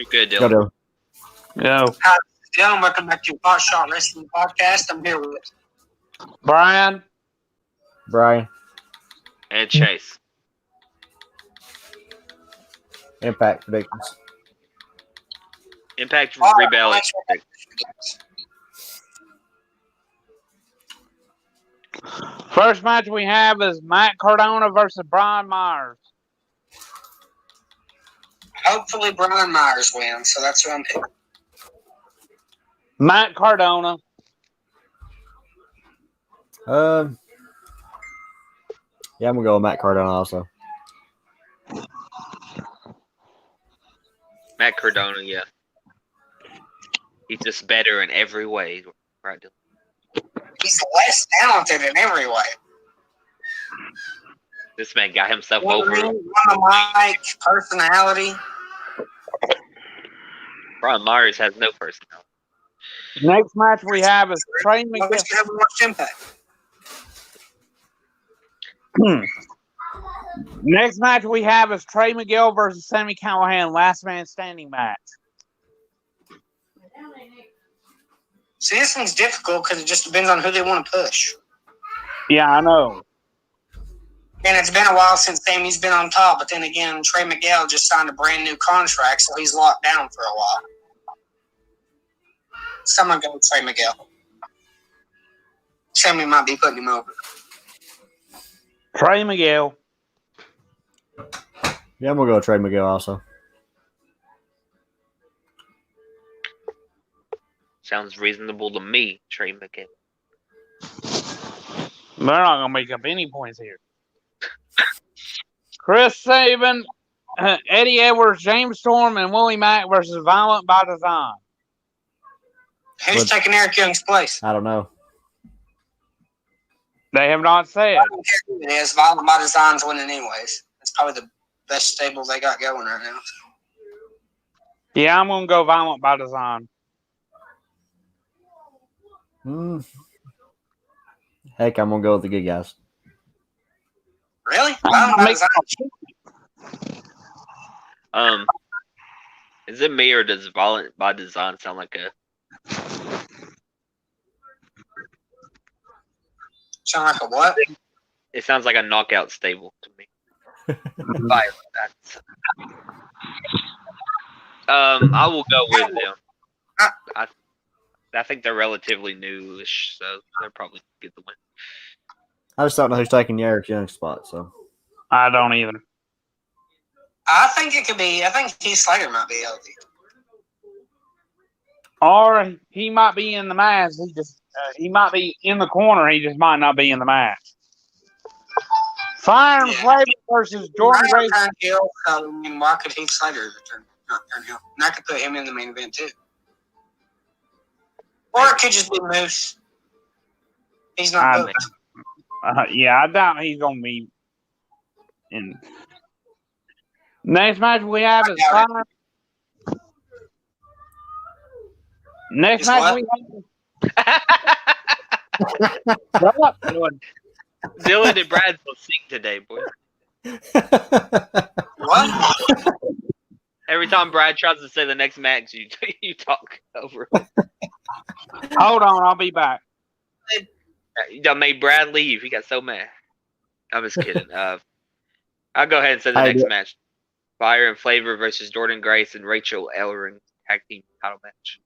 You're good, Go, Dylan. Dylan. Yo. Hi, Dylan. Welcome back to Hot Shot Wrestling Podcast. I'm here with Brian. Brian. And Chase. Impact predictions. Impact All right, Rebellion. First match we have is Matt Cardona versus Brian Myers. hopefully Brian Myers wins, so that's who I'm picking. Matt Cardona. Yeah, I'm gonna go with Matt Cardona also. Matt Cardona, yeah. He's just better in every way. Right, Dylan? He's less talented in every way. This man got himself One over. the mic, personality. Brian Myers has no personality. Next match we have is Trey I wish you haven't watched Impact. McGill. Next match we have is Trey McGill versus Sammy Callahan, last man standing match. See, this one's difficult because it just depends on who they want to push. Yeah, I know. And it's been a while since Sammy's been on top, but then again, Trey Miguel just signed a brand new contract, so he's locked down for a while. Someone go with Trey Miguel. Sammy might be putting him over. Trey McGill. Yeah, I'm gonna go with Trey McGill also. Sounds reasonable to me, Trey McGinn. They're not going to make up any points here. Chris Sabin, Eddie Edwards, James Storm, and Willie Mack versus Violent by Design. Who's taking Eric Young's place? I don't know. They have not said. I don't care who it is. Violent by Design's winning anyways. It's probably the best stable they got going right now. Yeah, I'm going to go Violent by Design. Heck, I'm gonna go with the good guys. Really? Violent by Design? Is it me or does Violent by Design sound like a Sound like a what? It sounds like a knockout stable to me. Violent. I will go with them. I think they're relatively newish, so they'll probably get the win. I just don't know who's taking Eric Young's spot. So I don't either. I think it could be. I think Heath Slater might be healthy. Or he might be in the match. He might be in the corner. He just might not be in the match. Fire and Flavor versus Jordan Grace. Hill, why could Heath Slater not turn Hill? And I could put him in the main event too. Or it could just be Moose. He's not booked. Yeah, I doubt he's going to be in. Next match we have is Fire. Next match we have. Shut up, Dylan. Dylan and Brad will sing today, boy. What? Every time Brad tries to say the next match, you talk over him. Hold on, I'll be back. You made Brad leave. He got so mad. I'm just kidding. I'll go ahead and say the next match. Fire and Flavor versus Jordan Grace and Rachel Ellering tag team title match.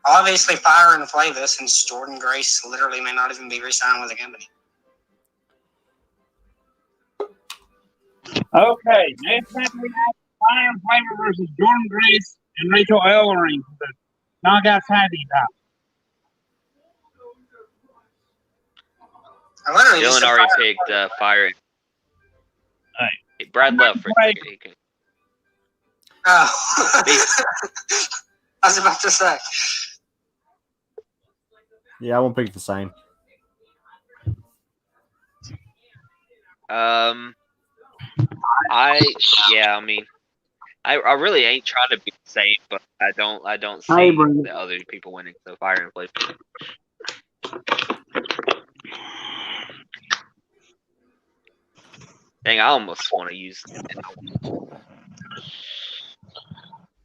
Obviously, Fire and Flavor, since Jordan Grace literally may not even be re-signed with the company. Okay, next match we have Fire and Flavor versus Jordan Grace and Rachel Ellering for the knockout tag team title. Dylan already picked Fire. Hey, Brad left for a second. Oh. I was about to say. Yeah, I won't pick the same. I really ain't trying to be the same, but I don't see the other people winning. So Fire and Flavor. Dang, I almost want to use.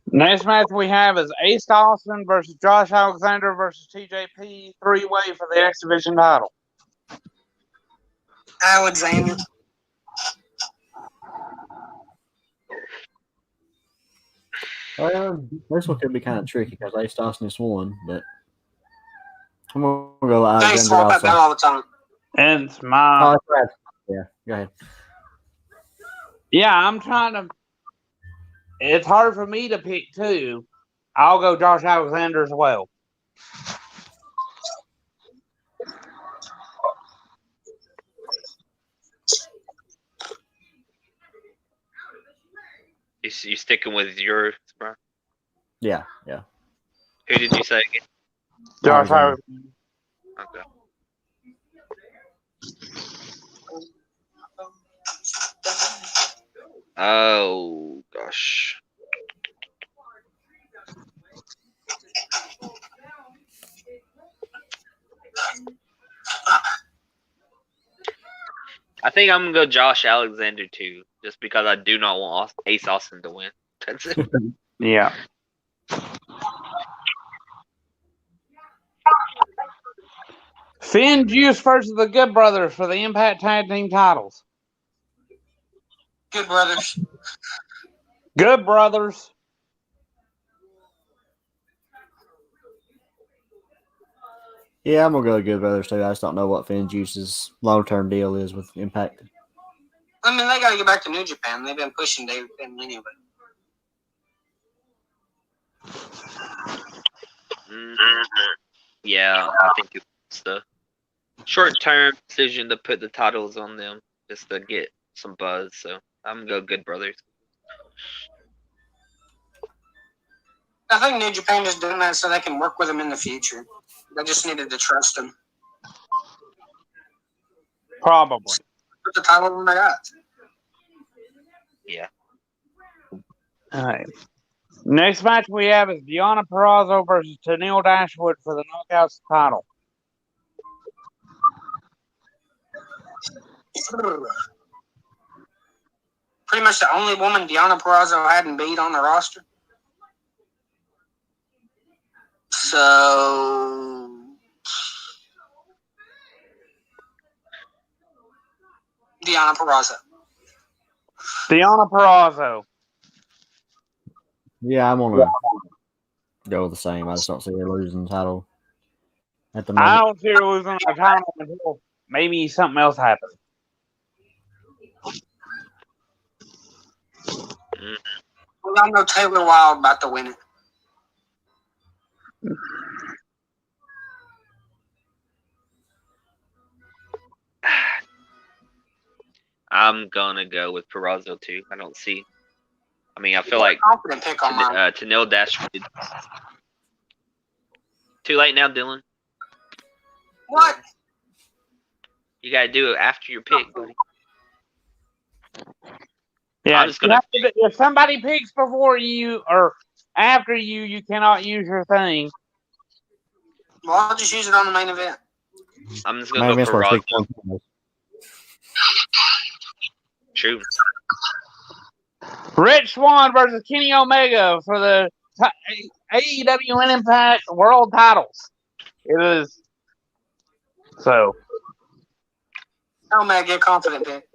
Next match we have is Ace Austin versus Josh Alexander versus TJP 3-way for the X Division title. Alexander. This one could be kind of tricky because Ace Austin is one, but I'm gonna go They Alexander swap that also. belt all the time. It's my Oh, that's right. Yeah, go ahead. yeah. I'm trying to. It's hard for me to pick two. I'll go Josh Alexander as well. You sticking with yours, bro? Yeah. Who did you say again? Josh Alexander. Alexander. Okay. Oh gosh. I think I'm gonna go Josh Alexander too, just because I do not want Ace Austin to win. That's it. Yeah. Finn Juice versus the Good Brothers for the Impact Tag Team titles. Good brothers. Good Brothers. Yeah, I'm gonna go Good Brothers too. I just don't know what Finn Juice's long-term deal is with Impact. I mean, they got to get back to New Japan. They've been pushing David Finn anyway. Yeah, I think it's the short-term decision to put the titles on them just to get some buzz. So I'm gonna go Good Brothers. I think New Japan is doing that so they can work with him in the future. They just needed to trust him. Probably. Put the title on their guys. Yeah. All right. Next match we have is Deonna Purrazzo versus Tennille Dashwood for the Knockouts title. Pretty much the only woman Deonna Purrazzo hadn't beat on the roster. So Deonna Purrazzo. Deonna Purrazzo. Yeah, I'm gonna go with the same. I just don't see her losing the title at the I moment. don't see her losing the title until maybe something else happens. Well, I know Taylor Wilde about to win it. I'm gonna go with Purrazzo too. I don't see. I mean, I feel like Confident pick on mine. Tennille Dashwood. Too late now, Dylan. What? You gotta do it after your pick, buddy. Yeah, I'm just gonna if somebody picks before you or after you cannot use your thing. Well, I'll just use it on the main event. I'm just gonna go Purrazzo. True. Rich Swann versus Kenny Omega for the AEW Impact World Titles. It is so. Omega, confident pick.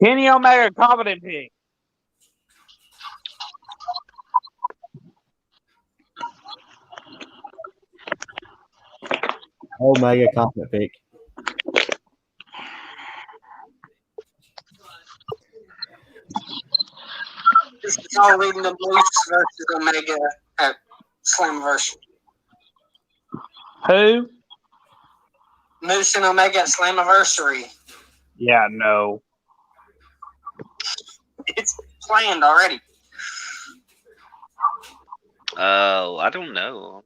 Kenny Omega, confident pick. Omega confident pick. This is all leading to Moose versus Omega at Slammiversary. Who? Moose and Omega at Slammiversary. Yeah, no. It's planned already. Oh, I don't know.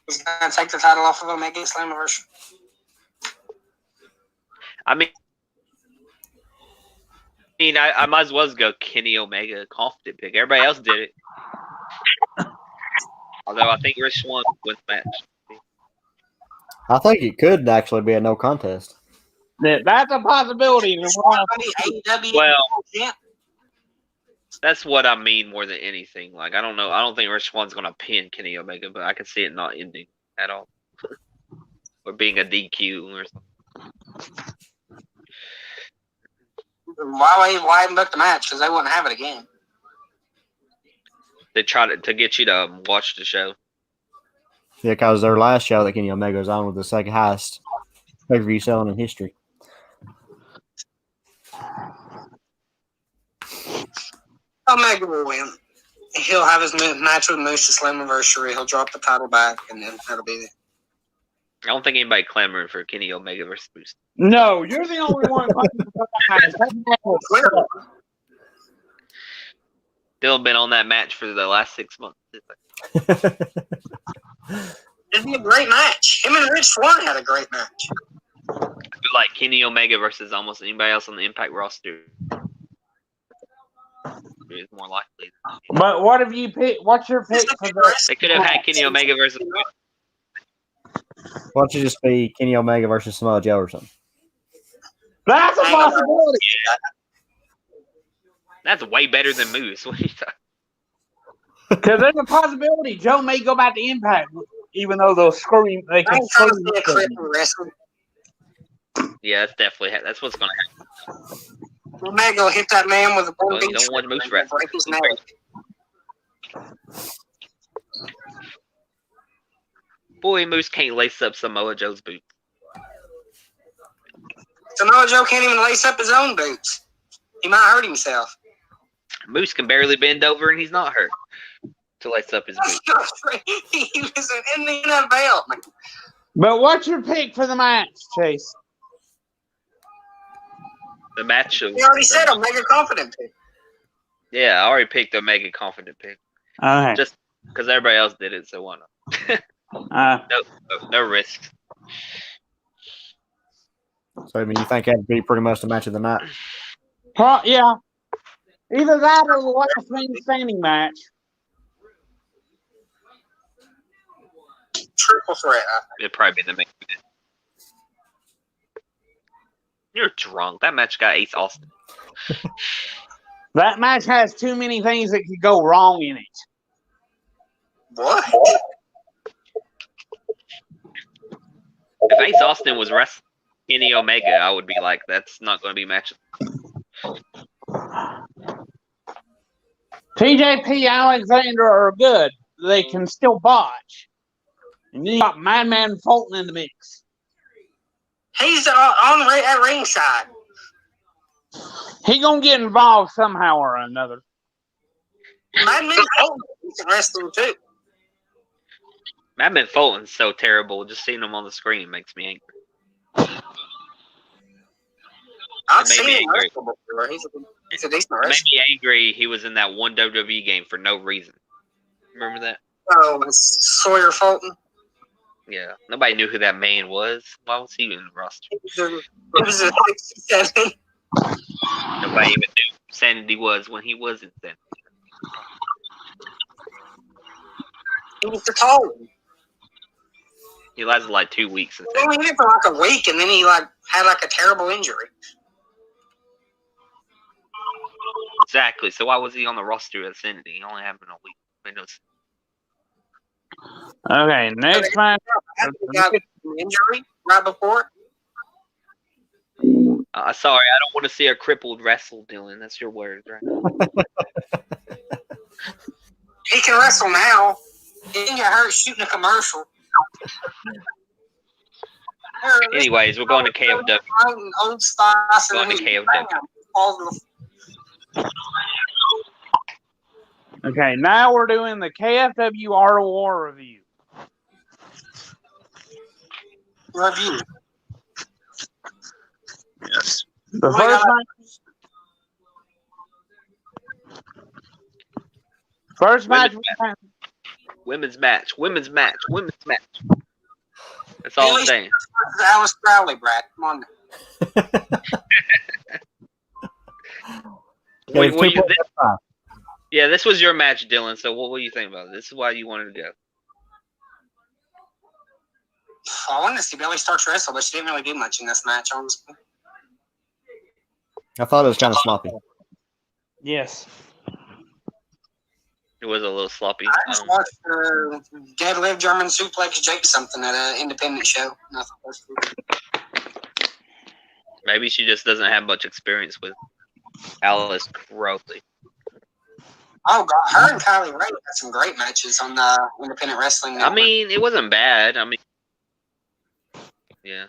He's going to take the title off of Omega at Slammiversary. I mean, I might as well go Kenny Omega confident pick. Everybody else did it. Although I think Rich Swann wins the match. I think it could actually be a no contest. That's a possibility. AEW. Well, Yeah. that's what I mean more than anything. Like, I don't know. I don't think Rich Swan's going to pin Kenny Omega, but I can see it not ending at all. Or being a DQ or something. Why book the match? Because they wouldn't have it again. They try to get you to watch the show. Yeah, because their last show that Kenny Omega was on was the second highest pay-per-view selling in history. Omega will win. He'll have his match with Moose at Slammiversary. He'll drop the title back, and then that'll be it. I don't think anybody clamoring for Kenny Omega versus Moose. No, you're the only one. Still been on that match for the last 6 months. It'd be a great match. Him and Rich Swann had a great match. Like Kenny Omega versus almost anybody else on the Impact roster is more likely. But what have you picked? What's your pick for the? They could have had Kenny Omega versus. Why don't you just be Kenny Omega versus Samoa Joe or something? That's a possibility. That's way better than Moose. What are you talking? Because there's a possibility Joe may go back to Impact, even though they'll scream. They can I'm trying to scream. see a clip of wrestling. Yeah, that's definitely that's what's going to happen. Omega will hit that man with a Well, you don't want Moose wrestling. break his neck. Boy, Moose can't lace up Samoa Joe's boots. Samoa Joe can't even lace up his own boots. He might hurt himself. Moose can barely bend over, and he's not hurt to lace up his boots. He was in the NFL. But what's your pick for the match, Chase? The match of He already said Omega confident pick. Yeah, I already picked the Mega Confident pick. Okay. Just because everybody else did it, so why not? No risks. So, I mean, you think that'd be pretty much the match of the night? Yeah. Either that or the last man standing match. Triple threat. It'd probably be the main event. You're drunk. That match got Ace Austin. That match has too many things that could go wrong in it. What? If Ace Austin was wrestling Kenny Omega, I would be like, that's not going to be a match. TJP Alexander are good. They can still botch. And you got Madman Fulton in the mix. He's at ringside. He gonna get involved somehow or another. Madman Fulton's wrestling too. Madman Fulton's so terrible. Just seeing him on the screen makes me angry. I've It made seen me him angry. wrestle before. He's a decent It made wrestler. me angry he was in that one WWE game for no reason. Remember that? Oh, it's Sawyer Fulton. Yeah. Nobody knew who that man was. Why was he in the roster? He was a 67. Nobody even knew who Sanity was when he was in Sanity. He was the tall one. He lasted like 2 weeks in He only Sanity. in it for like a week, and then he had a terrible injury. Exactly. So why was he on the roster at Sanity? He only happened a week. I mean, it was- Okay, next match. He got an injury right before. sorry, I don't want to see a crippled wrestle, Dylan. That's your words, right? He can wrestle now. He didn't get hurt shooting a commercial. Anyways, we're going to KFW. Old Spice Going to KFW. Okay, now we're doing the KFW Art of War review. Review. Yes. The first match. Women's match. That's all I'm saying. Alice Crowley, Brad. Come on. This was your match, Dylan. So what do you think about it? This is why you wanted to go. I wanted to see Bayley Starks wrestle, but she didn't really do much in this match, honestly. I thought it was kind of sloppy. Yes. It was a little sloppy. I just watched Deadlift German Suplex Jake something at an independent show. Nothing was cool. Maybe she just doesn't have much experience with Alice Crowley. Oh God, her and Kylie Ray had some great matches on the independent wrestling network. I mean, it wasn't bad. I mean, yeah,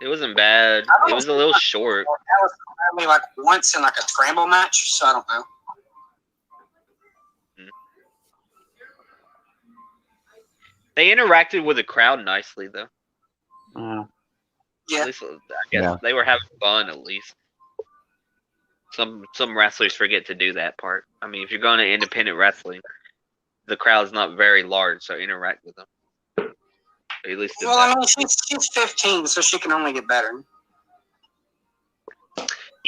it wasn't bad. It was a little short. Alice Crowley like once in like a scramble match, so I don't know. They interacted with the crowd nicely, though. Yeah. At least, I guess they were having fun. At least some wrestlers forget to do that part. I mean, if you're going to independent wrestling, the crowd's not very large, so interact with them. At least. Well, I mean, she's 15, so she can only get better.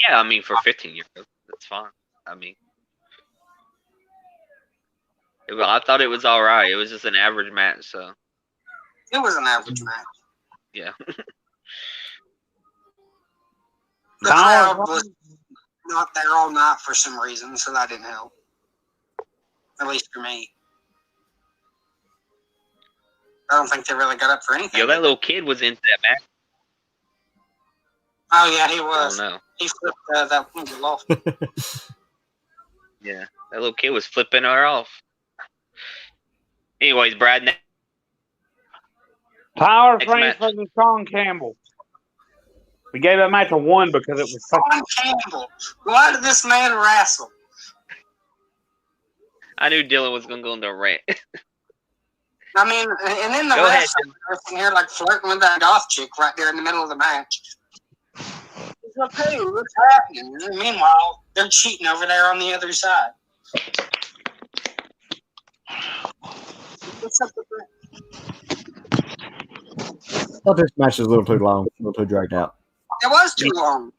Yeah, I mean, for 15-year-olds, that's fine. I mean, I thought it was all right. It was just an average match, so. It was an average match. Yeah. The crowd was not there all night for some reason, so that didn't help. At least for me. I don't think they really got up for anything. Yo, that little kid was into that match. Oh, yeah, he was. Oh, no. He flipped that window off. Yeah, that little kid was flipping her off. Anyways, Brad. Tyler Next Franks match. versus Sean Campbell. We gave that match a 1 because it was Sean Campbell. Why did this man wrestle? I knew Dylan was going to go into a rant. I mean, and then the Go ahead. rest of us in here like flirting with that goth chick right there in the middle of the match. He's like, hey, what's happening? And meanwhile, they're cheating over there on the other side. What's up with that? I thought this match was a little too long, a little too dragged out. It was too long.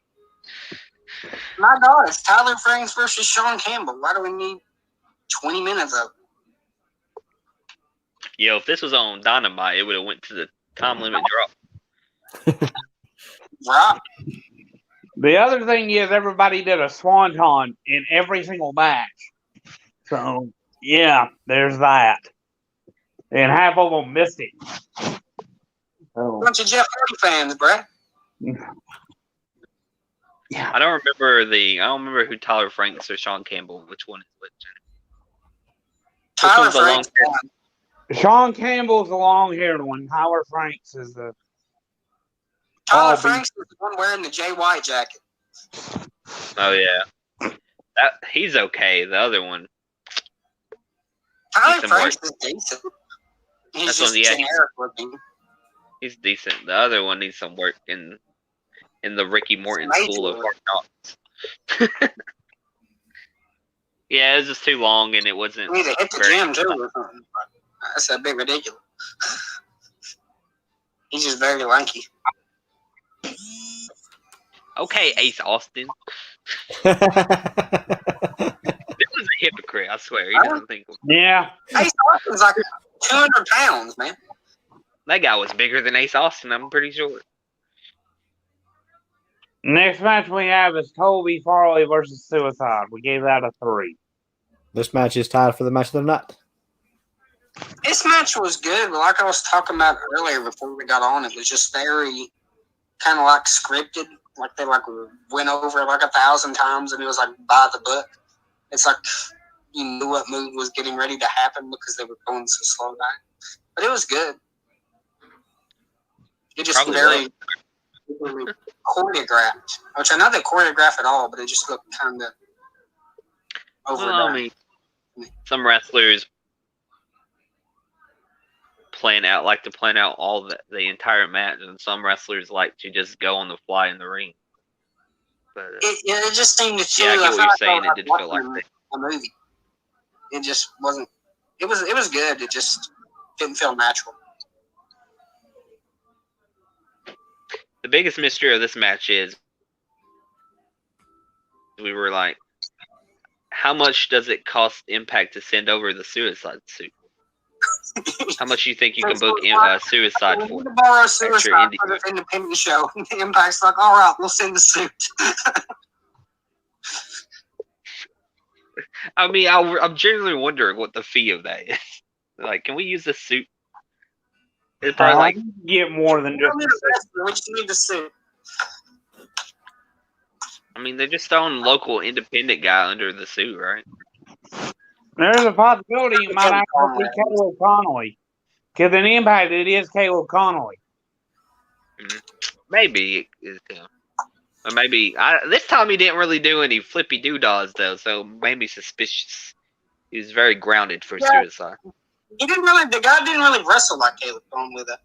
My God, it's Tyler Franks versus Sean Campbell. Why do we need 20 minutes of it? Yo, if this was on Dynamite, it would have went to the time limit drop. Right. The other thing is everybody did a swanton in every single match. So, yeah, there's that. And half of them missed it. So, Bunch of Jeff Hardy fans, Brad. yeah. I don't remember who Tyler Franks or Sean Campbell. Which one is which? Tyler one's the long- Franks won. Sean Campbell's the long-haired one. Tyler Franks is the... Tyler Franks is the one wearing the Jay White jacket. Oh yeah, he's okay. The other one, Tyler some Franks is decent. He's That's just one, yeah, generic looking. he's decent. The other one needs some work in the Ricky Morton Major school of work. hard knocks. Yeah, it was just too long, and it wasn't. We need to hit the very- gym too or something. That's a bit ridiculous. He's just very lanky. Okay, Ace Austin. This is a hypocrite. I swear. He doesn't think Yeah. Ace Austin's like 200 pounds, man. that guy was bigger than Ace Austin. I'm pretty sure. Next match we have is Toby Farley versus Suicide. We gave that a 3. This match is tied for the match of the night. This match was good, but like I was talking about earlier before we got on, it was just very kind of like scripted. Like they like went over it like 1,000 times, and it was like by the book. It's like you knew what move was getting ready to happen because they were going so slow back. But it was good. It just Probably very choreographed, which I know they choreograph it all, but it just looked kind of overdone. Well, I mean, some wrestlers plan out all the entire match, and some wrestlers like to just go on the fly in the ring. But It just seemed to feel. yeah, I get what felt you're like saying. I It was did feel like watching that. a movie. It just wasn't. It was good. It just didn't feel natural. The biggest mystery of this match is we were like, how much does it cost Impact to send over the Suicide suit? How much you think you can book Suicide for? We need to borrow Extra Suicide indie. for this independent show. The Impact's like, all right, we'll send the suit. I mean, I'm genuinely wondering what the fee of that is. Like, can we use this suit? It's probably like get more than We just. don't need a wrestler, we just need the suit. I mean, they're just throwing local independent guy under the suit, right? There's a possibility it might actually be Caleb Connolly. Because in Impact, it is Caleb Connolly. Maybe it's him. Or maybe this time he didn't really do any flippy doodads though, so maybe suspicious. He was very grounded for Suicide. The guy didn't really wrestle like Caleb Connolly with it.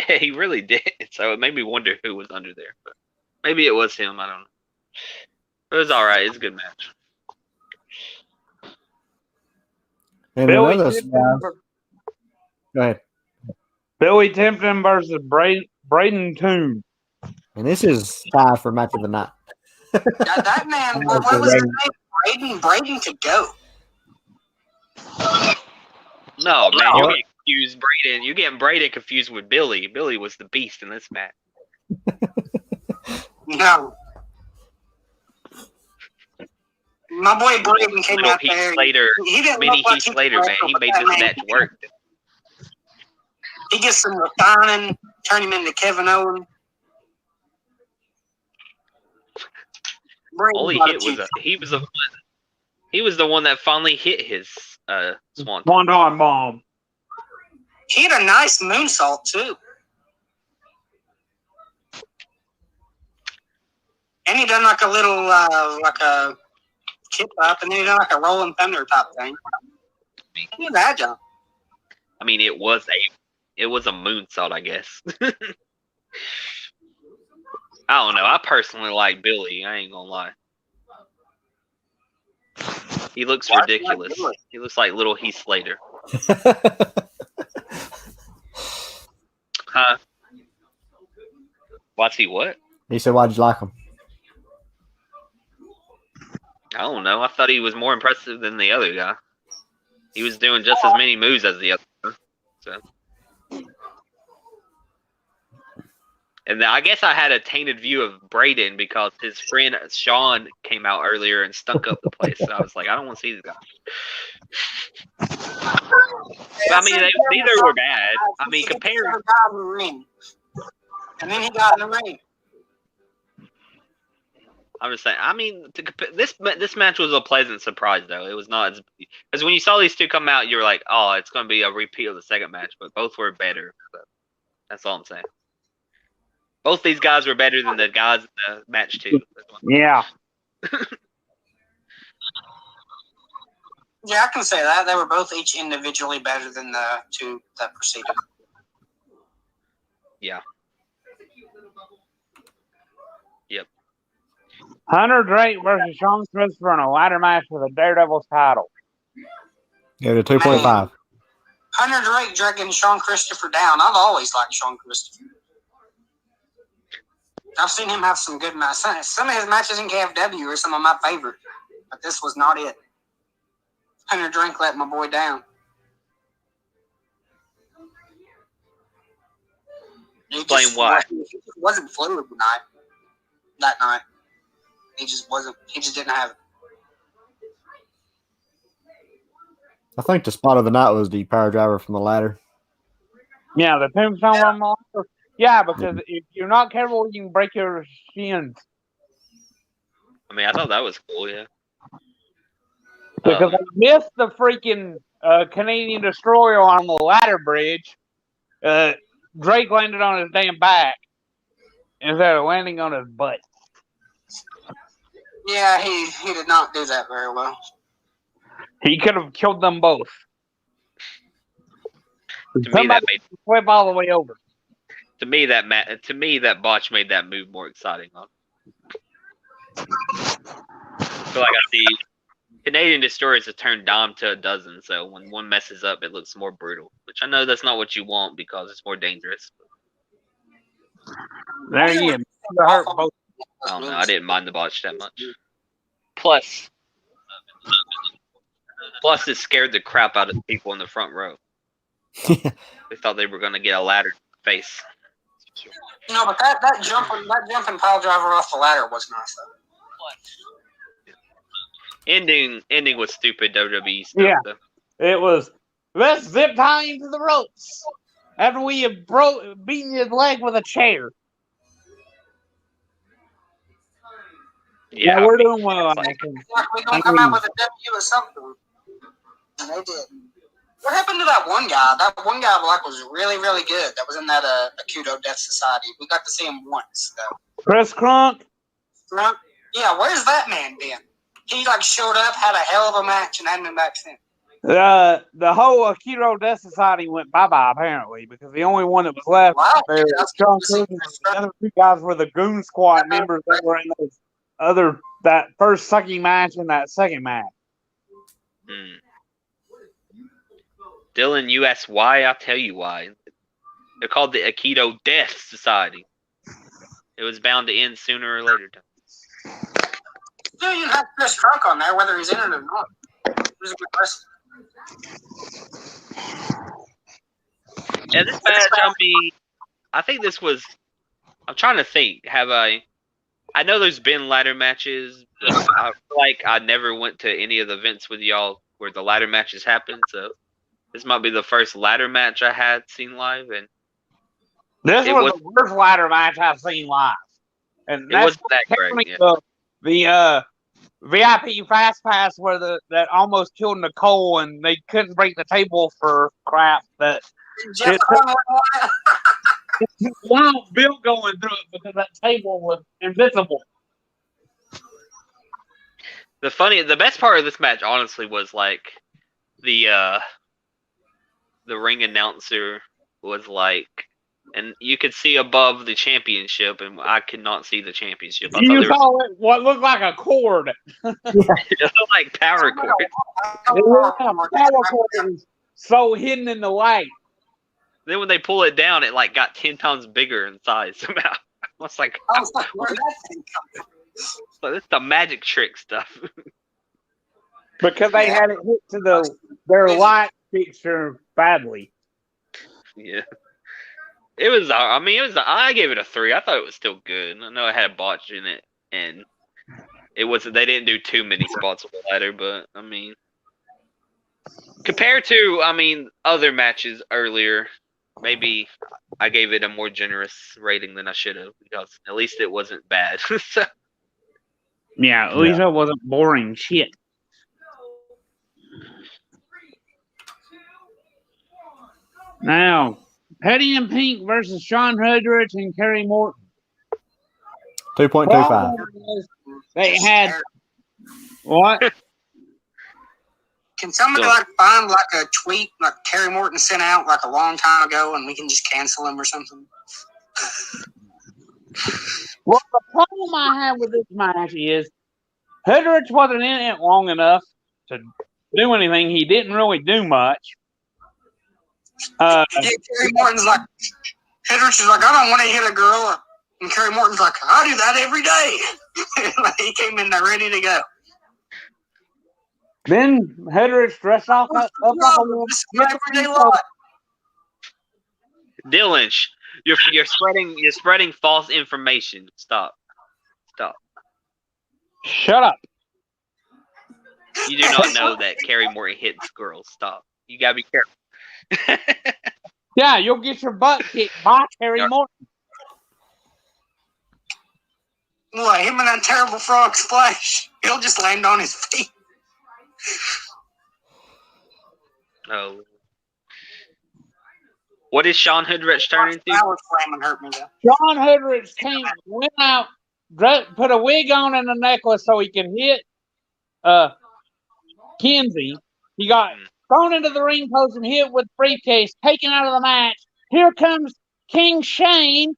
Yeah, he really did. So it made me wonder who was under there. But maybe it was him. I don't know. It was all right. It's a good match. And Billy another Tipton, go ahead. Billy Tipton versus Braden Toon. And this is tied for match of the night. That man, what was his name? Braden could go. No, man, you're getting confused, Braden. You're getting Braden confused with Billy. Billy was the beast in this match. No. My boy Braden came out there. Mini Heath Slater, man. He made this match work. He gets some refining, turn him into Kevin Owens. All he hit was he was the one that finally hit his swan. Swanton bomb. He had a nice moonsault too. And he done like a little like a kip up, and then he done like a rolling thunder type thing. He was agile. I mean, it was a moonsault, I guess. I don't know. I personally like Billy. I ain't gonna lie. He looks ridiculous. He looks like little Heath Slater. Huh? Why's he what? He said, "Why'd you like him?" I don't know. I thought he was more impressive than the other guy. He was doing just as many moves as the other guy. So. And I guess I had a tainted view of Braden because his friend Sean came out earlier and stunk up the place. So I was like, I don't want to see this guy. But, I mean, neither were bad. I mean, compared. And then he got in the ring. I'm just saying. I mean, this match was a pleasant surprise, though. It was not because when you saw these two come out, you were like, "Oh, it's going to be a repeat of the second match." But both were better. So that's all I'm saying. Both these guys were better than the guys in the match too. Yeah. Yeah, I can say that. They were both each individually better than the two that preceded. Yeah. Yep. Hunter Drake versus Sean Christopher in a ladder match for the Daredevil's title. Yeah, the 2.5. Hunter Drake dragging Sean Christopher down. I've always liked Sean Christopher. I've seen him have some good matches. Some of his matches in KFW are some of my favorite, but this was not it. Hunter Drake let my boy down. Explain why. He just wasn't fluid that night. He just wasn't. He just didn't have it. I think the spot of the night was the power driver from the ladder. Yeah, the tombstone on the ladder. Yeah, because if you're not careful, you can break your shins. I mean, I thought that was cool, yeah. Because I missed the freaking Canadian destroyer on the ladder bridge. Drake landed on his damn back instead of landing on his butt. Yeah, he did not do that very well. He could have killed them both. To me, that made flip all the way over. To me, that botch made that move more exciting. I feel like I see Canadian destroyers have turned Dom to a dozen, so when one messes up, it looks more brutal. Which I know that's not what you want because it's more dangerous. There you go. I don't know. I didn't mind the botch that much. Plus, it scared the crap out of the people in the front row. They thought they were going to get a ladder face. No, but that jumping pile driver off the ladder was nice though. Ending was stupid WWE stuff. Yeah. Though. It was, let's zip tie him to the ropes after we have beaten his leg with a chair. Yeah, we're doing well. like, we're gonna come out with a W or something, and they did. What happened to that one guy? That one guy was really, really good. That was in that Akudo Death Society. We got to see him once though. Chris Crunk. Crunk? Yeah, where's that man been? He showed up, had a hell of a match, and hadn't been back since. The whole Akudo Death Society went bye-bye, apparently, because the only one that was left there was John Cruiser. The other two guys were the Goon Squad members that were in that first sucky match and that second match. Dylan, you asked why? I'll tell you why. They're called the Aikido Death Society. It was bound to end sooner or later. Yeah, you have Chris Crunk on there, whether he's in it or not. It was a good wrestler. Yeah, this match, I think this was. I'm trying to think. I know there's been ladder matches, but I feel like I never went to any of the events with y'all where the ladder matches happened, so this might be the first ladder match I had seen live, and this was the worst ladder match I've seen live. And it wasn't that great. Yeah. The VIP Fast Pass that almost killed Nicole, and they couldn't break the table for crap. That wild Bill going through it because that table was invisible. The best part of this match, honestly, was the ring announcer was and you could see above the championship, and I could not see the championship. You saw what looked like a cord. It looked like power cord. It looked like a power cord. It was so hidden in the light. Then when they pull it down, it got 10 times bigger in size somehow. I was like, where did that thing come from? So this is the magic trick stuff. Because they had it hit to their light fixture badly. Yeah. It was. I gave it a 3. I thought it was still good. I know it had a botch in it, and it wasn't. They didn't do too many spots on the ladder, but compared to other matches earlier, maybe I gave it a more generous rating than I should have, because at least it wasn't bad. So, yeah, at least it wasn't boring shit. Now, Petty and Pink versus Sean Hudrich and Kerry Morton. 2.25. They had what? Can somebody find a tweet Kerry Morton sent out a long time ago, and we can just cancel him or something? Well, the problem I have with this match is Hudrich wasn't in it long enough to do anything. He didn't really do much. Kerry Morton's Hudrich is I don't want to hit a girl. And Kerry Morton's I do that every day. He came in there ready to go. Then Hudrich dressed off like a everyday life. Dylan, you're spreading false information. Stop. Shut up. You do not know that Kerry Morton hits girls. Stop. You gotta be careful. Yeah, you'll get your butt kicked by Kerry Morton. What, him and that terrible frog splash? He'll just land on his feet. Oh. What is Sean Hudrich turn into? Power slam hurt me though. Sean Hudrich went out, put a wig on and a necklace so he could hit Kenzie. He got thrown into the ring post and hit with briefcase, taken out of the match. Here comes King Shane.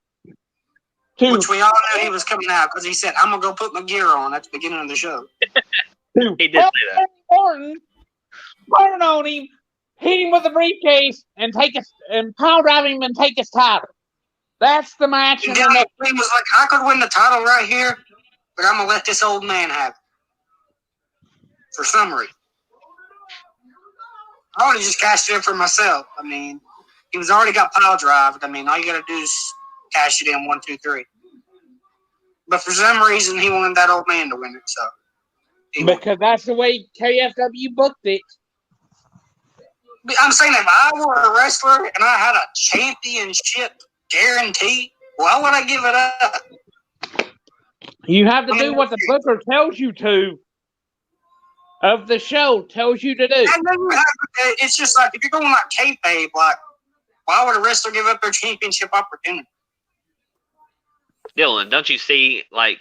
Which we all knew he was coming out because he said, I'm going to go put my gear on at the beginning of the show. He did say that. Morton, turn on him, hit him with the briefcase, and power drive him and take his title. That's the match. And he was I could win the title right here, but I'm going to let this old man have it. For some reason. I would have just cashed it in for myself. I mean, he was already got pile drived. I mean, all you got to do is cash it in 1, 2, 3. But for some reason, he wanted that old man to win it. So because that's the way KFW booked it. I'm saying if I were a wrestler and I had a championship guarantee, why would I give it up? You have to do what the booker tells you to. Of the show tells you to do. It's just like if you're going like kayfabe, like why would a wrestler give up their championship opportunity? Dylan, don't you see, like,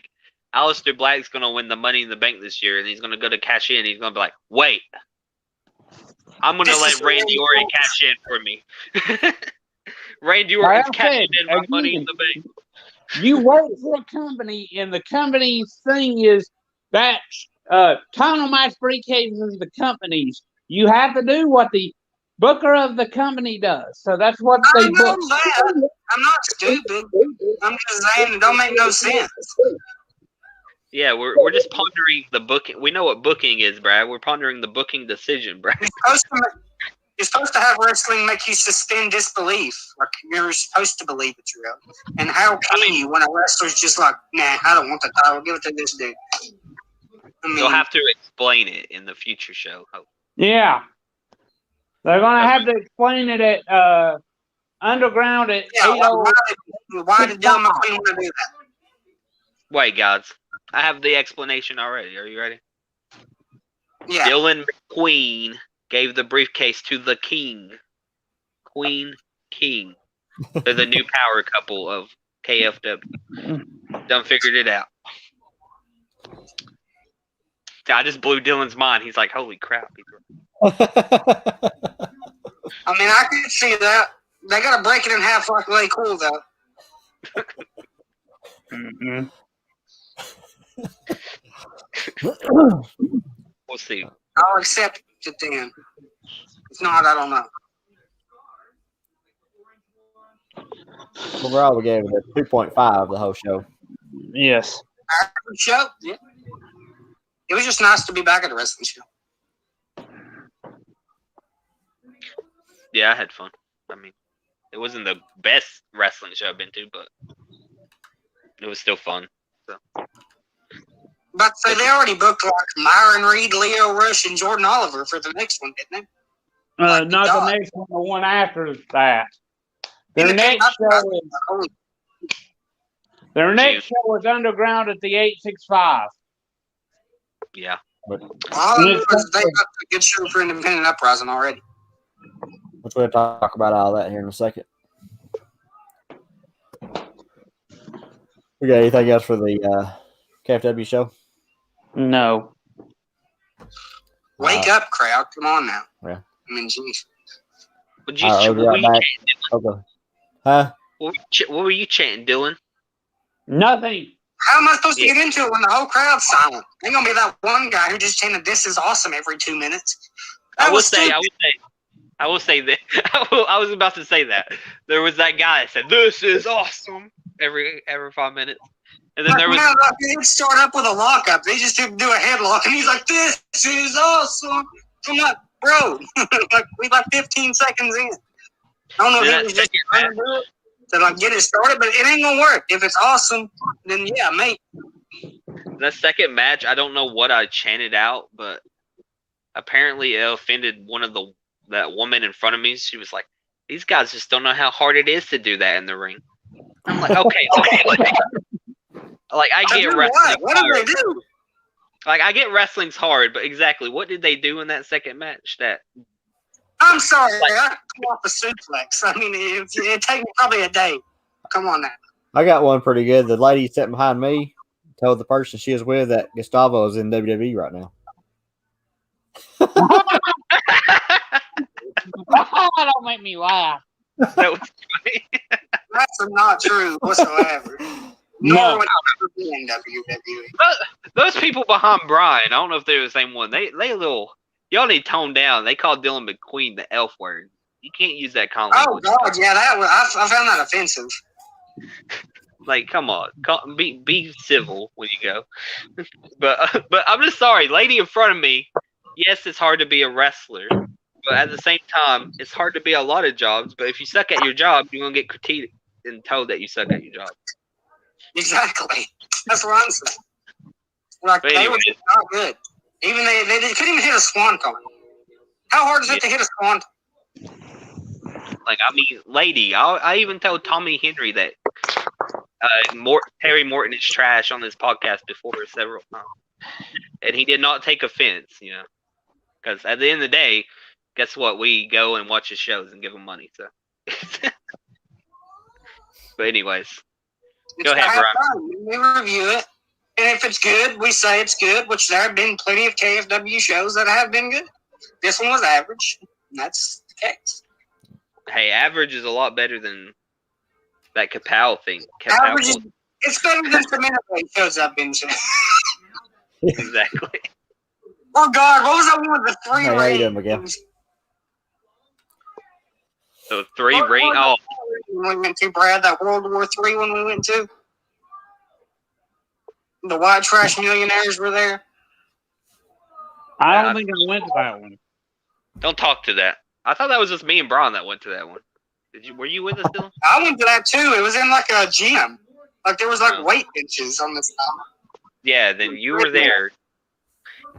Aleister Black's going to win the Money in the Bank this year, and he's going to go to cash in. He's going to be like, wait, I'm going to let Randy Orton cash in for me. Randy Orton's cashing in my Money in the Bank. You work for a company, and the company's thing is that title match briefcase is the company's. You have to do what the booker of the company does. So that's what they book. I'm not stupid. I'm just saying it don't make no sense. Yeah, we're just pondering the booking. We know what booking is, Brad. We're pondering the booking decision, Brad. You're supposed to have wrestling make you suspend disbelief. Like you're supposed to believe it's real. And how can you when a wrestler's just like, nah, I don't want the title. Give it to this dude. I mean, You'll have to explain it in the future show. Yeah. They're going to have to explain it at Underground at 8:00. Why did Dylan McQueen want to do that? Wait, guys. I have the explanation already. Are you ready? Yeah. Dylan McQueen gave the briefcase to the king. Queen King. They're the new power couple of KFW. Done figured it out. I just blew Dylan's mind. He's like, holy crap. I mean, I could see that. They got to break it in half like Lay Cool, though. Mm-hmm. We'll see. I'll accept it then. If not, I don't know. Overall, we gave it a 2.5 the whole show. Yes. Show? Yeah. It was just nice to be back at a wrestling show. Yeah, I had fun. I mean, it wasn't the best wrestling show I've been to, but it was still fun. So. But so they already booked like Myron Reed, Leo Rush, and Jordan Oliver for the next one, didn't they? Not the next one, the one after that. Their next show is Underground at the 865. Yeah. All they got a good show for Independent Uprising already. Which we'll talk about all that here in a second. We got anything else for the KFW show? No. Wake up, crowd. Come on now. Yeah. I mean, geez. Okay. Huh? What were you chanting, Dylan? Nothing. How am I supposed to get into it when the whole crowd's silent? Ain't gonna be that one guy who just chanted "This is awesome" every 2 minutes. I will say that. I was about to say that. There was that guy that said, "This is awesome" every 5 minutes. And then there was. He didn't start up with a lockup. They just didn't do a headlock, and he's like, "This is awesome." I'm like, bro, we like 15 seconds in. I don't know if he was just trying to do it to like get it started, but it ain't gonna work. If it's awesome, then yeah, mate. That second match, I don't know what I chanted out, but apparently it offended that woman in front of me. She was like, "These guys just don't know how hard it is to do that in the ring." I'm like, okay. Like I get wrestling. What did they do? Like I get wrestling's hard, but exactly what did they do in that second match? I'm sorry, I come off a suplex. I mean, it take me probably a day. Come on now. I got one pretty good. The lady sitting behind me told the person she was with that Gustavo is in WWE right now. Don't make me laugh. That was funny. That's not true whatsoever. No. Would I ever be in WWE. Those people behind Brian, I don't know if they're the same one. They y'all need to tone down. They called Dylan McQueen the F word. You can't use that kind of language. Oh God, yeah, I found that offensive. Like, come on, be civil when you go. But I'm just sorry, lady in front of me. Yes, it's hard to be a wrestler, But at the same time, it's hard to be a lot of jobs. But if you suck at your job, you're gonna get critiqued and told that you suck at your job. Exactly. That's what I'm saying. Like, But they anyway. were just not good. Even they couldn't even hit a swanton. How hard is it to hit a swanton? Like, I mean, lady, I even told Tommy Henry that Terry Morton is trash on this podcast before several times. And he did not take offense, you know. Because at the end of the day, guess what? We go and watch his shows and give him money. So, but anyways, go ahead, Brian. We review it, and if it's good, we say it's good. Which there have been plenty of KFW shows that have been good. This one was average. And that's the case. Hey, average is a lot better than that Kapow thing. Average is, it's better than some anime shows I've been to. Exactly. Oh God, what was that one with the 3 Hey, how you doing, Miguel? So 3 ring. Oh, when we went to Brad, that World War III one we went to. The white trash millionaires were there. I don't think I went to that one. don't talk to that. I thought that was just me and Brian that went to that one. Were you with us, Dylan? I went to that too. It was in like a gym. Like there was like weight benches on this time. Yeah, then you were there.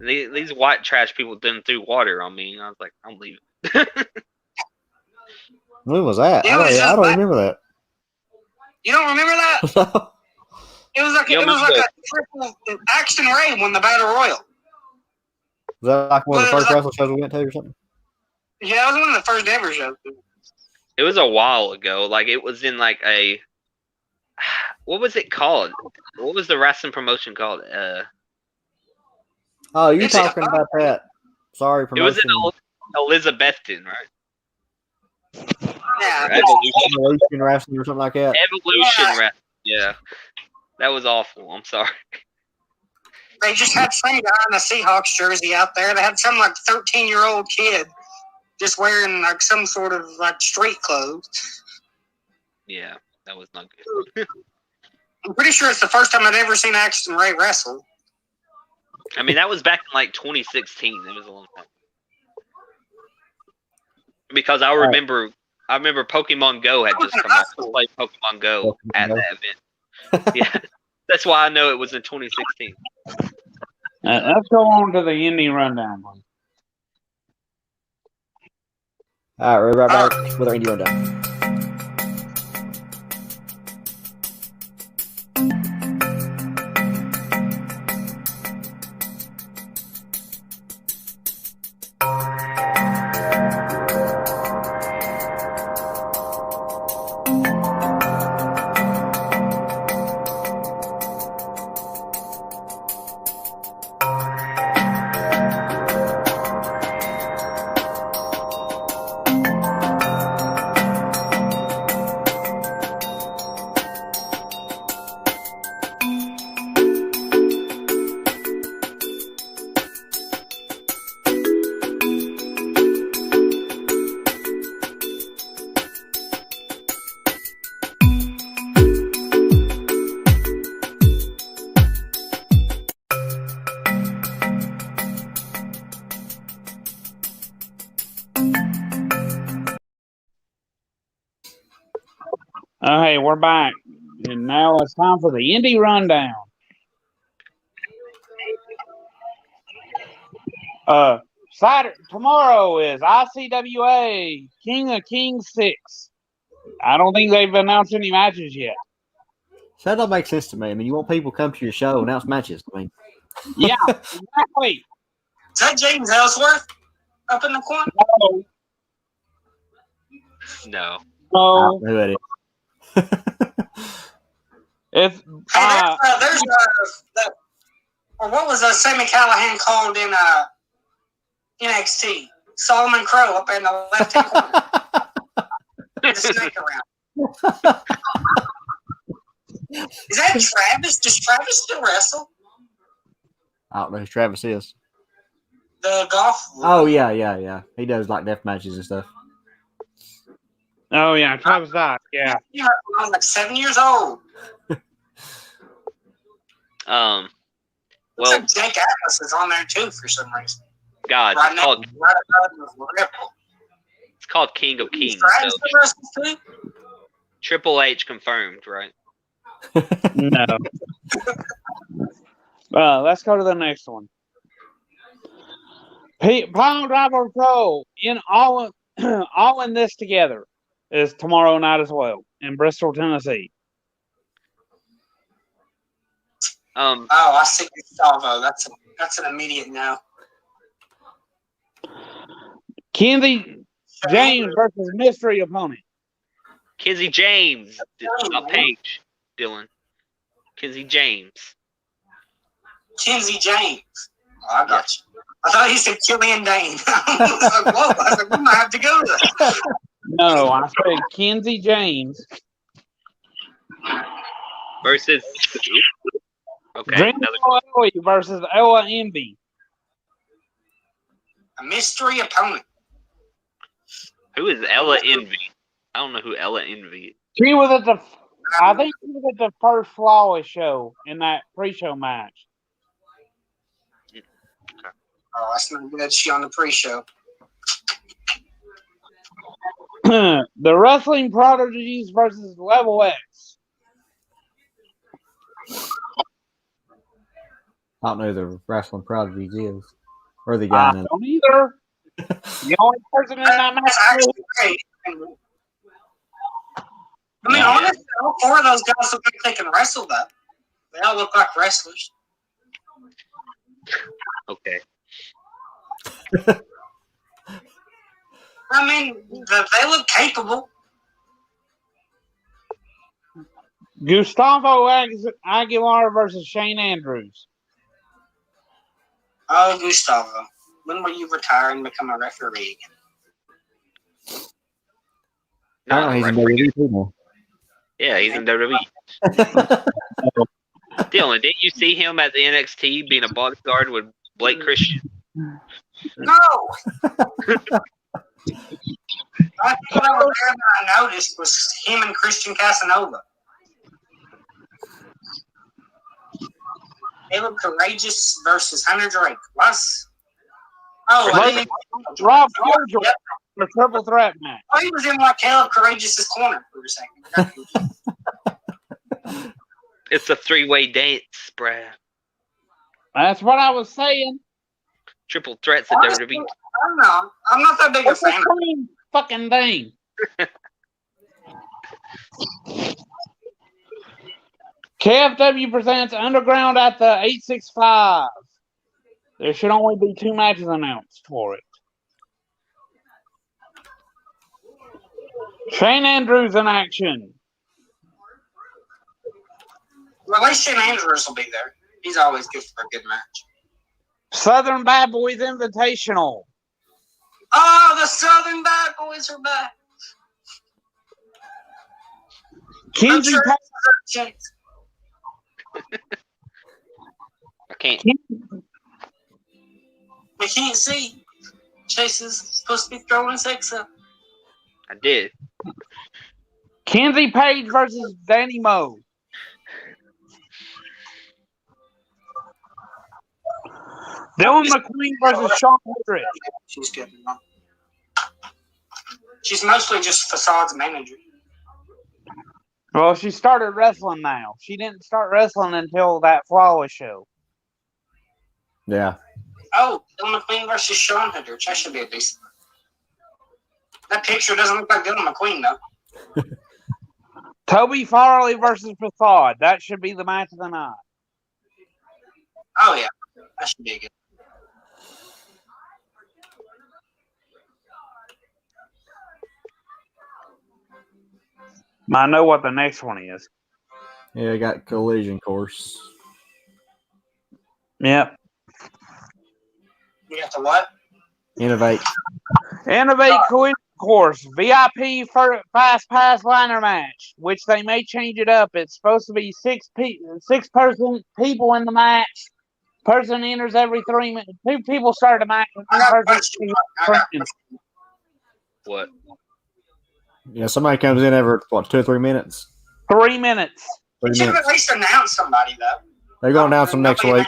These white trash people didn't throw water on me. I was like, I'm leaving. When was that? I don't remember that. You don't remember that? It was like a triple. Axton Ray won the Battle Royal. Was that like one of the first wrestling shows we went to or something? Yeah, it was one of the first ever shows. It was a while ago. Like it was in like a. What was it called? What was the wrestling promotion called? Oh, you're talking about that. Sorry, promotion. It was in Elizabethton, right? Yeah. Evolution Wrestling or something like that. Evolution Wrestling. Yeah. That was awful. I'm sorry. They just had some guy in a Seahawks jersey out there. They had some like 13-year-old kid just wearing like some sort of like street clothes. Yeah, that was not good. I'm pretty sure it's the first time I'd ever seen Axton Ray wrestle. I mean, that was back in like 2016. It was a long time. Because I remember Pokemon Go had just come out. I played Pokemon Go at that event. Yeah, that's why I know it was in 2016. Let's go on to the indie rundown. All right, we're right back with our indie rundown. Okay, we're back. And now it's time for the indie rundown. Saturday, tomorrow is ICWA King of Kings 6. I don't think they've announced any matches yet. So that don't make sense to me. I mean, you want people to come to your show and announce matches. I mean, Yeah, exactly. Is that James Ellsworth up in the corner? No. I don't know who it is. It's There's or what was Sammy Callahan called in NXT? Solomon Crow up in the left hand corner. The snake around. Is that Travis? Does Travis still wrestle? I don't know who Travis is. The golf. Oh, yeah. He does like death matches and stuff. Oh, yeah, Travis died. Yeah. I was like 7 years old. Well, Looks like Jake Atlas is on there too for some reason. gods. Right now, right above was Ripple. It's called King of Kings. Dragons So still wrestling too? Triple H confirmed, right? No. Let's go to the next one. Pile Driver Pro in all in this together is tomorrow night as well in Bristol, Tennessee. Oh, I see Gustavo. That's an immediate no. Kenzie James versus mystery opponent. Kinsey James, not Paige, Dylan. Kinsey James. Kinsey James. Oh, I got you. I thought he said Killian Dane. I was like, whoa. I was like, we might have to go there. No, I said Kenzie James. Versus. Okay. Dream Ellie versus Ella Envy. A mystery opponent. Who is Ella Envy? I don't know who Ella Envy is. She was at I think she was at the first Flawless show in that pre-show match. Oh, that's not good. She on the pre-show. The Wrestling Prodigies versus Level X. I don't know who the Wrestling Prodigies is. Or the guy I in it. don't either. The only person in that match. That's actually great. I mean, honestly, all four of those guys look like they can wrestle, though. They all look like wrestlers. Okay. I mean, they look capable. Gustavo Aguilar versus Shane Andrews. Oh, Gustavo. When will you retire and become a referee again? I don't know, he's in WWE people. Yeah, he's in WWE. Dylan, didn't you see him at the NXT being a bodyguard with Blake Christian? No! I thought I was there that I noticed was him and Christian Casanova. Caleb Courageous versus Hunter Drake. What's? Oh, I didn't Rob Cordial for triple threat match. Oh, he was in like Caleb Courageous' corner for a second. It's a three-way dance, bruh. That's what I was saying. Triple threats at Honestly, WWE. I don't know. I'm not that big a It's the fan. same fucking thing. KFW presents Underground at the 865. There should only be 2 matches announced for it. Shane Andrews in action. Well, at least Shane Andrews will be there. He's always good for a good match. Southern Bad Boys Invitational. Oh, the Southern Bad Boys are back. Kenzie I'm sure Page. I can't. We can't see. Chase is supposed to be throwing his ex up. I did. Kenzie Page versus Danny Moe. Dylan McQueen versus Sean Woodridge. She's good. She's mostly just Facade's manager. Well, she started wrestling now. She didn't start wrestling until that Flawless show. Yeah. Oh, Dylan McQueen versus Sean Woodridge. That should be a decent one. That picture doesn't look like Dylan McQueen, though. Toby Farley versus Facade. That should be the match of the night. Oh, yeah. That should be good. I know what the next one is. Yeah, I got Collision Course. Yep. You got the what? Innovate. Innovate Collision Course. VIP for Fast Pass Liner match, which they may change it up. It's supposed to be six people in the match. Person enters every 3 minutes. 2 people start a match. I got a question. What? Yeah, somebody comes in every, 2 or 3 minutes? 3 minutes. You should have at least announced somebody, though. They're going to announce them next week.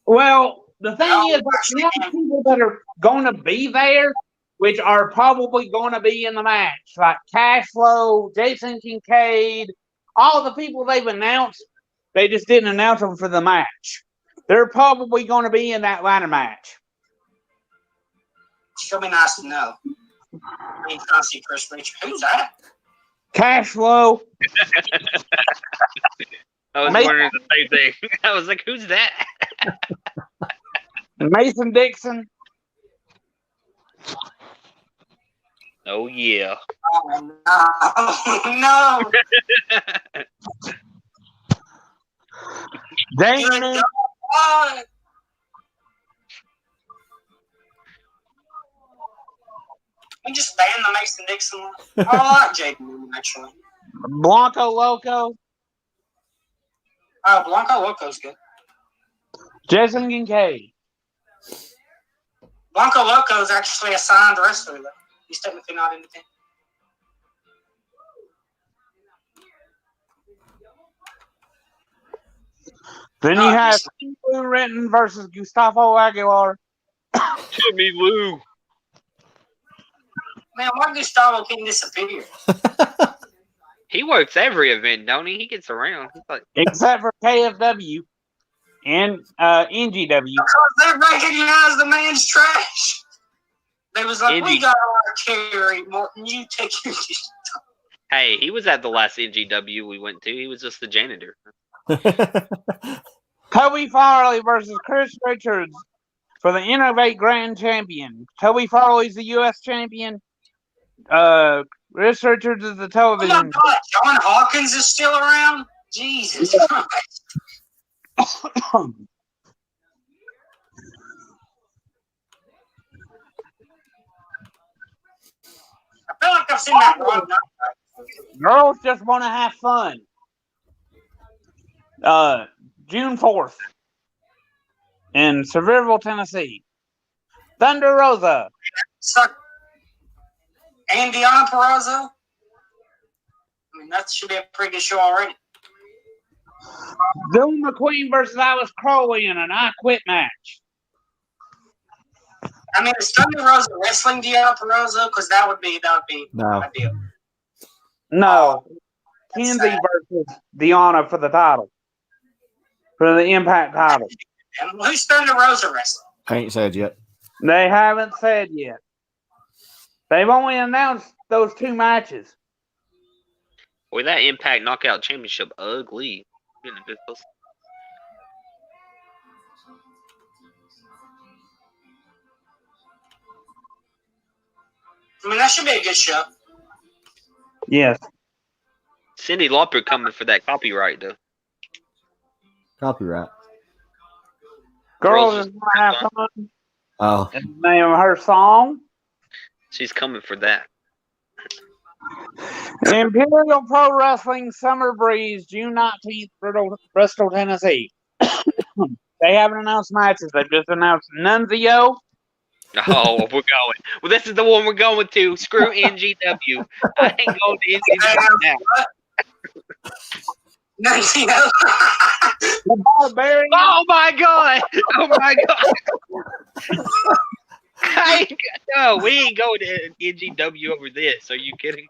Well, the thing is, the only people that are going to be there, which are probably going to be in the match, like Cashflow, Jason Kincaid, all the people they've announced, they just didn't announce them for the match. They're probably going to be in that ladder match. It's gonna be nice to know. I mean, I see Chris Richard. Who's that? Cashflow. I was wondering the same thing. I was like, who's that? Mason Dixon. Oh, yeah. Oh, no. Damon. We just banned the Mason Dixon one. I like Jaden actually. Blanco Loco. Oh, Blanco Loco's good. Jason Kincaid. Blanco Loco's actually a signed wrestler, though. He's technically not in the team. Then you have Lou Renton versus Gustavo Aguilar. Jimmy Lou. Man, why Gustavo can't disappear? He works every event, don't he? He gets around. He's like, Except for KFW and NGW. Because they recognize the man's trash. They was like, we got our carry, Morton. You take your hey, he was at the last NGW we went to. He was just the janitor. Toby Farley versus Chris Richards for the Innovate Grand Champion. Toby Farley's the U.S. champion. Chris Richards is the television. Oh my God, John Hawkins is still around? Jesus Christ. I feel like I've seen that one. Girls just want to have fun. June 4th in Sevierville, Tennessee. Thunder Rosa. Suck. And Deanna Perrazzo. I mean, that should be a pretty good show already. Doom McQueen versus Alice Crowley in an I Quit match. I mean, is Thunder Rosa wrestling Deanna Perrazzo? Because that would be No. ideal. No. That's Kenzie sad. versus Deanna for the title. For the Impact title. And who's Thunder Rosa wrestling? Ain't said yet. They haven't said yet. They've only announced those 2 matches. Boy, that Impact Knockout Championship ugly. Getting a good post. I mean, that should be a good show. Yes. Cyndi Lauper coming for that copyright, though. Copyright. Girls Girls is going to have fun. Oh. That's the name of her song. She's coming for that. Imperial Pro Wrestling Summer Breeze, June 19th, Bristol, Tennessee. They haven't announced matches. They've just announced Nunzio. Oh, we're going. Well, this is the one we're going to. Screw NGW. I ain't going to NGW now. Nunzio. The Barbarian. Oh my god! Oh my god! No, we ain't going to NGW over this. Are you kidding?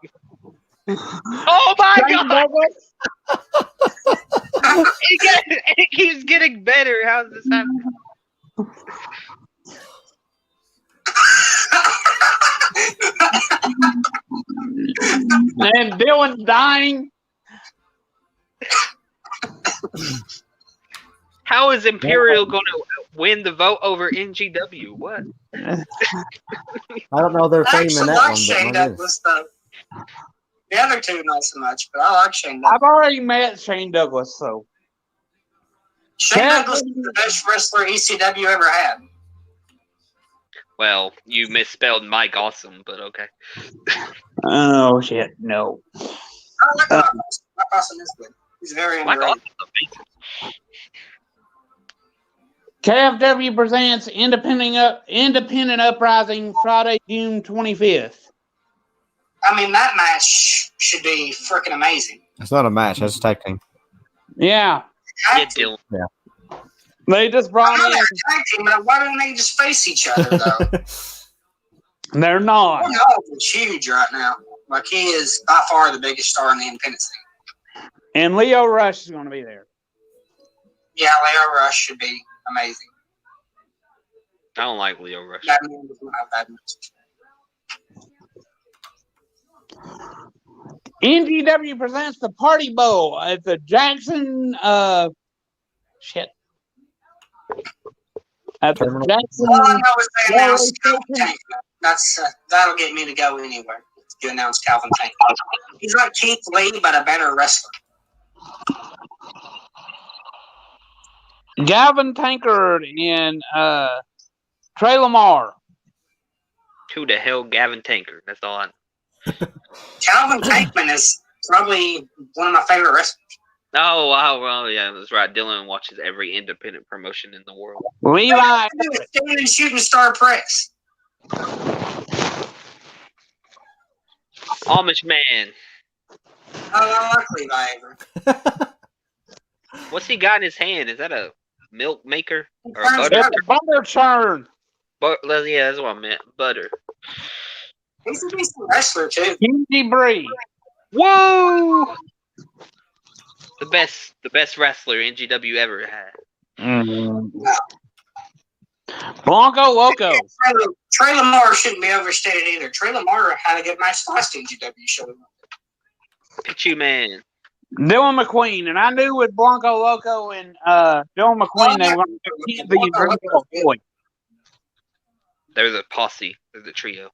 Oh my Shane god! Douglas. It keeps getting better. How's this happening? And Dylan dying. How is Imperial going to win the vote over NGW? What? I don't know their I fame in actually that like one, Shane but what is? Douglas, though. The other 2, not so much, but I like Shane Douglas. I've already met Shane Douglas, so. Shane Douglas is the best wrestler ECW ever had. Well, you misspelled Mike Awesome, but okay. Oh, shit, no. I like Mike Awesome. Mike Awesome is good. He's very Mike underrated. Awesome's amazing. KFW presents Independent Uprising Friday, June 25th. I mean, that match should be freaking amazing. It's not a match. That's a tag team. Yeah. Yeah, Dylan. They just brought I know in. they're a tag team, but why don't they just face each other though? They're not. Ronaldo is huge right now. Like he is by far the biggest star in the independent scene. And Leo Rush is going to be there. Yeah, Leo Rush should be amazing. I don't like Leo Rush. That man does not have bad music. NGW presents the Party Bowl at the Jackson. Shit. At the Terminal. Jackson. All I know is they Railway announced Calvin Station. Tankman. That'll get me to go anywhere. To announce Calvin Tankman. He's like Keith Lee, but a better wrestler. Gavin Tankard and Trey Lamar. Who the hell, Gavin Tankard? That's all I know. Calvin Tankman is probably one of my favorite wrestlers. Oh, wow. Well, yeah, that's right. Dylan watches every independent promotion in the world. Levi. Standing shooting star press. Amish man. I like Levi Avery. What's he got in his hand? Is that a milk maker? Or a Turns butter? It's a butter churn. Yeah, that's what I meant. Butter. He's a decent wrestler too. Kenji Bree. Whoa! The best wrestler NGW ever had. Blanco Loco. Trey Lamar shouldn't be overstated either. Trey Lamar had a good match last NGW show. Pichu man. Dylan McQueen. And I knew with Blanco Loco and Dylan McQueen, they were going to keep these boy. There's a posse. There's a trio.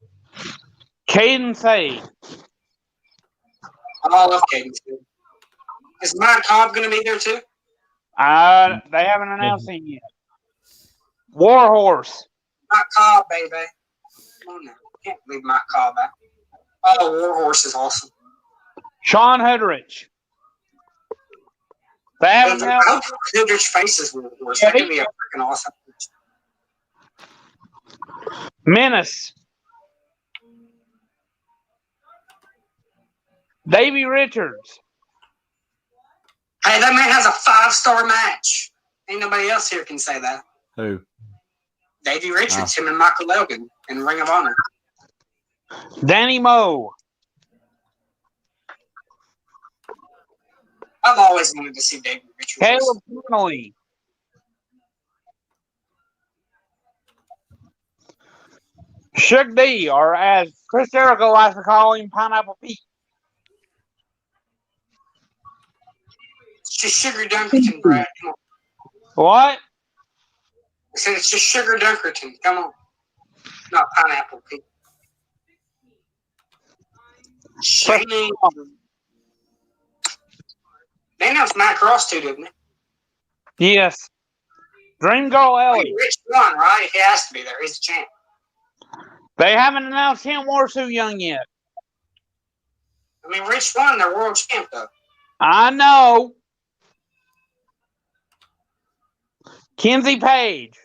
Caden Say. I love Caden too. Is Mike Cobb going to be there too? They haven't announced him yet. Warhorse. Mike Cobb, baby. Come on now. Can't leave Mike Cobb out. Oh, Warhorse is awesome. Sean Hudrich. They haven't I announced. hope Hildrich faces Warhorse. Yeah, That could be a freaking awesome. Menace. Davey Richards. Hey, that man has a 5-star match. Ain't nobody else here can say that. Who? Davey Richards, him and Michael Logan in Ring of Honor. Danny Moe. I've always wanted to see Davey Richards. Caleb Connolly. Suge D, or as Chris Jericho likes to call him, Pineapple Pete. It's just Sugar Dunkerton, Brad. Come on. What? I said it's just Sugar Dunkerton. Come on. Not Pineapple Pete. Shane. They announced Matt Cross too, didn't they? Yes. Dream Girl Ellie. Rich won, right? He has to be there. He's a champ. They haven't announced him or Sue Young yet. I mean, Rich won. They're world champ, though. I know. Kenzie Page.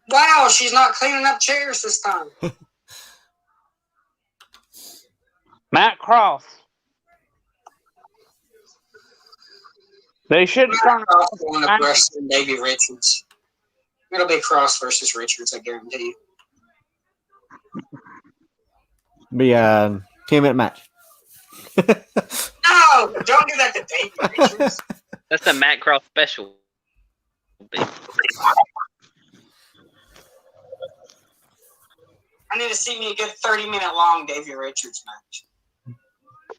Wow, she's not cleaning up chairs this time. Matt Cross. They should turn Cross won the wrestling Davey Richards. It'll be Cross versus Richards, I guarantee you. Be a 10-minute match. No, don't do that to Davey Richards. That's the Matt Cross special. I need to see me a good 30-minute long Davey Richards match.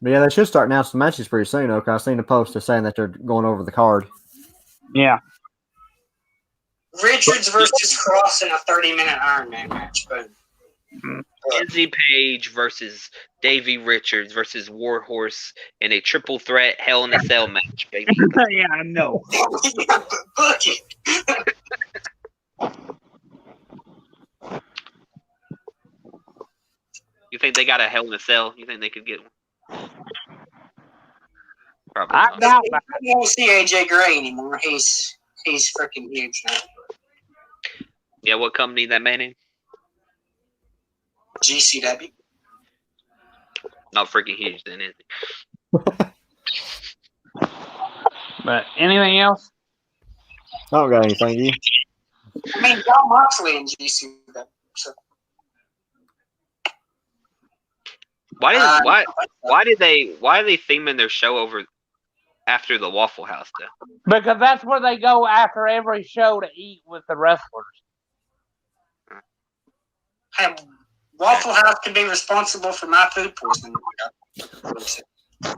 But yeah, they should start announcing matches pretty soon, though, because I seen a post saying that they're going over the card. Yeah. Richards versus Cross in a 30-minute Iron Man match. But Kenzie Page versus Davey Richards versus Warhorse in a triple threat Hell in a Cell match, baby. Yeah, I know. book it. You think they got a Hell in a Cell? You think they could get one? Probably I not. doubt that. I don't see AJ Gray anymore. He's freaking huge now. Yeah, what company that man in? GCW. Not freaking huge then, is it? But anything else? I don't got anything. You? I mean, John Moxley and GCW. So. Why are they theming their show over after the Waffle House though? Because that's where they go after every show to eat with the wrestlers. Hey, Waffle House can be responsible for my food poisoning. Nah,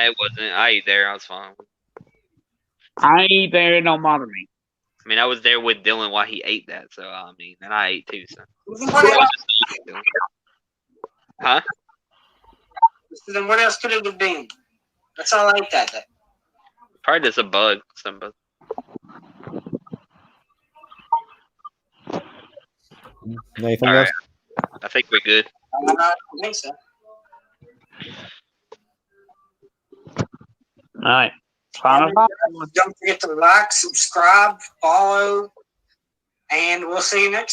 it wasn't. I ate there. I was fine. I ain't eat there, it don't bother me. I mean, I was there with Dylan while he ate that, so I mean, and I ate too. So. Huh? Then what else could it have been? That's all I ate that day. Probably just a bug. Some bug. Anything All else? right. I think we're good. I think so. All right. Don't forget to like, subscribe, follow, and we'll see you next time.